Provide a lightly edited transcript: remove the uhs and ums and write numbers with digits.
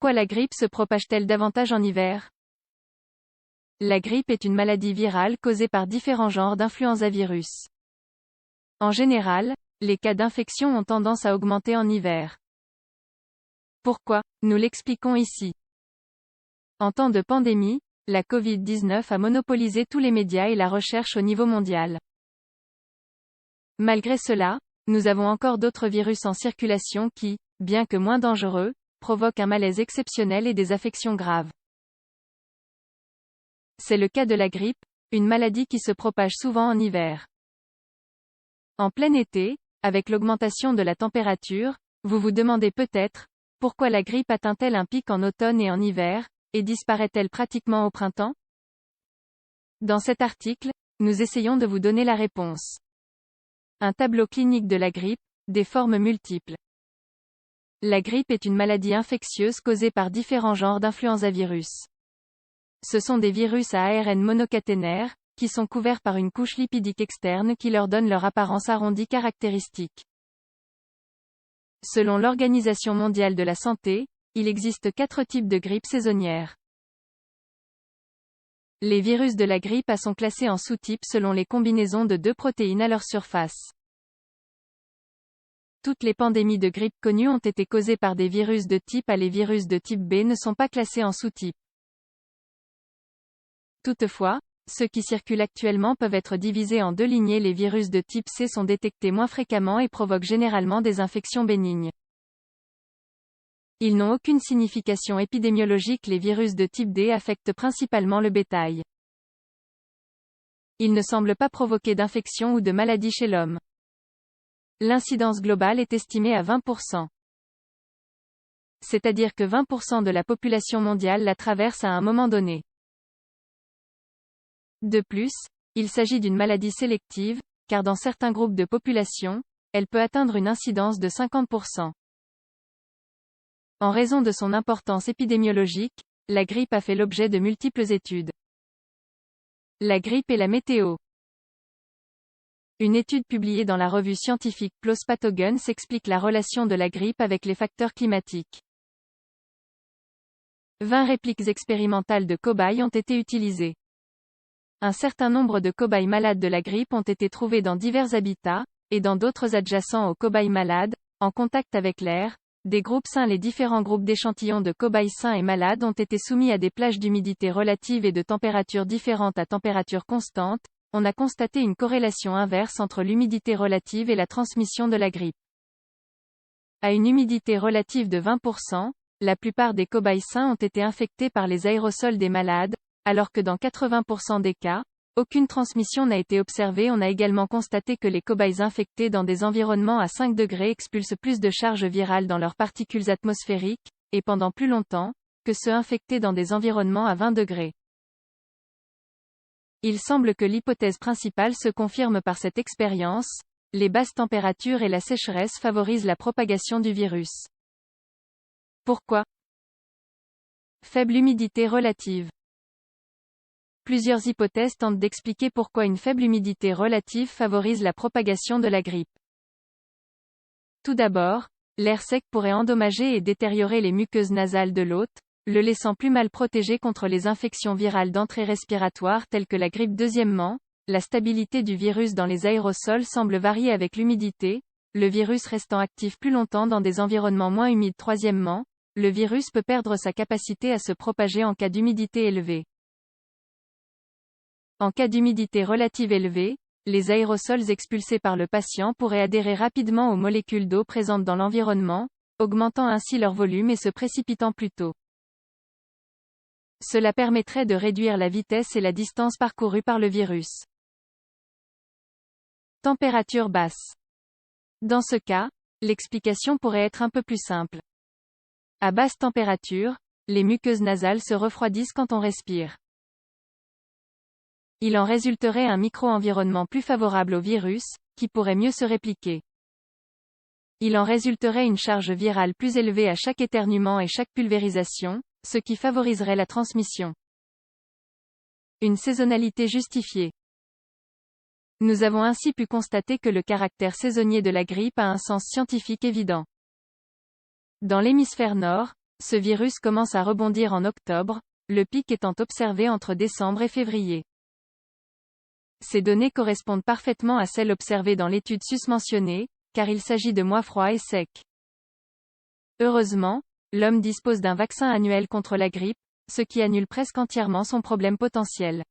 Pourquoi la grippe se propage-t-elle davantage en hiver? La grippe est une maladie virale causée par différents genres d'influenzavirus. En général, les cas d'infection ont tendance à augmenter en hiver. Pourquoi? Nous l'expliquons ici. En temps de pandémie, la Covid-19 a monopolisé tous les médias et la recherche au niveau mondial. Malgré cela, nous avons encore d'autres virus en circulation qui, bien que moins dangereux, provoquent un malaise exceptionnel et des affections graves. C'est le cas de la grippe, une maladie qui se propage souvent en hiver. En plein été, avec l'augmentation de la température, vous vous demandez peut-être, pourquoi la grippe atteint-elle un pic en automne et en hiver, et disparaît-elle pratiquement au printemps? Dans cet article, nous essayons de vous donner la réponse. Un tableau clinique de la grippe, des formes multiples. La grippe est une maladie infectieuse causée par différents genres d'influenzavirus. Ce sont des virus à ARN monocaténaire, qui sont couverts par une couche lipidique externe qui leur donne leur apparence arrondie caractéristique. Selon l'Organisation mondiale de la santé, il existe 4 types de grippe saisonnière. Les virus de la grippe A sont classés en sous-types selon les combinaisons de 2 protéines à leur surface. Toutes les pandémies de grippe connues ont été causées par des virus de type A. Les virus de type B ne sont pas classés en sous-types. Toutefois, ceux qui circulent actuellement peuvent être divisés en 2 lignées. Les virus de type C sont détectés moins fréquemment et provoquent généralement des infections bénignes. Ils n'ont aucune signification épidémiologique. Les virus de type D affectent principalement le bétail. Ils ne semblent pas provoquer d'infection ou de maladie chez l'homme. L'incidence globale est estimée à 20%. C'est-à-dire que 20% de la population mondiale la traverse à un moment donné. De plus, il s'agit d'une maladie sélective, car dans certains groupes de population, elle peut atteindre une incidence de 50%. En raison de son importance épidémiologique, la grippe a fait l'objet de multiples études. La grippe et la météo. Une étude publiée dans la revue scientifique PLOS Pathogens explique la relation de la grippe avec les facteurs climatiques. 20 répliques expérimentales de cobayes ont été utilisées. Un certain nombre de cobayes malades de la grippe ont été trouvés dans divers habitats, et dans d'autres adjacents aux cobayes malades, en contact avec l'air, des groupes sains. Les différents groupes d'échantillons de cobayes sains et malades ont été soumis à des plages d'humidité relative et de température différentes à température constante. On a constaté une corrélation inverse entre l'humidité relative et la transmission de la grippe. À une humidité relative de 20%, la plupart des cobayes sains ont été infectés par les aérosols des malades, alors que dans 80% des cas, aucune transmission n'a été observée. On a également constaté que les cobayes infectés dans des environnements à 5 degrés expulsent plus de charges virales dans leurs particules atmosphériques, et pendant plus longtemps, que ceux infectés dans des environnements à 20 degrés. Il semble que l'hypothèse principale se confirme par cette expérience: les basses températures et la sécheresse favorisent la propagation du virus. Pourquoi? Faible humidité relative. Plusieurs hypothèses tentent d'expliquer pourquoi une faible humidité relative favorise la propagation de la grippe. Tout d'abord, l'air sec pourrait endommager et détériorer les muqueuses nasales de l'hôte, le laissant plus mal protégé contre les infections virales d'entrée respiratoire telles que la grippe. Deuxièmement, la stabilité du virus dans les aérosols semble varier avec l'humidité, le virus restant actif plus longtemps dans des environnements moins humides. Troisièmement, le virus peut perdre sa capacité à se propager en cas d'humidité élevée. En cas d'humidité relative élevée, les aérosols expulsés par le patient pourraient adhérer rapidement aux molécules d'eau présentes dans l'environnement, augmentant ainsi leur volume et se précipitant plus tôt. Cela permettrait de réduire la vitesse et la distance parcourue par le virus. Température basse. Dans ce cas, l'explication pourrait être un peu plus simple. À basse température, les muqueuses nasales se refroidissent quand on respire. Il en résulterait un micro-environnement plus favorable au virus, qui pourrait mieux se répliquer. Il en résulterait une charge virale plus élevée à chaque éternuement et chaque pulvérisation, ce qui favoriserait la transmission. Une saisonnalité justifiée. Nous avons ainsi pu constater que le caractère saisonnier de la grippe a un sens scientifique évident. Dans l'hémisphère nord, Ce virus commence à rebondir en octobre, le pic étant observé entre décembre et février. Ces données correspondent parfaitement à celles observées dans l'étude susmentionnée, car il s'agit de mois froids et secs. Heureusement, l'homme dispose d'un vaccin annuel contre la grippe, ce qui annule presque entièrement son problème potentiel.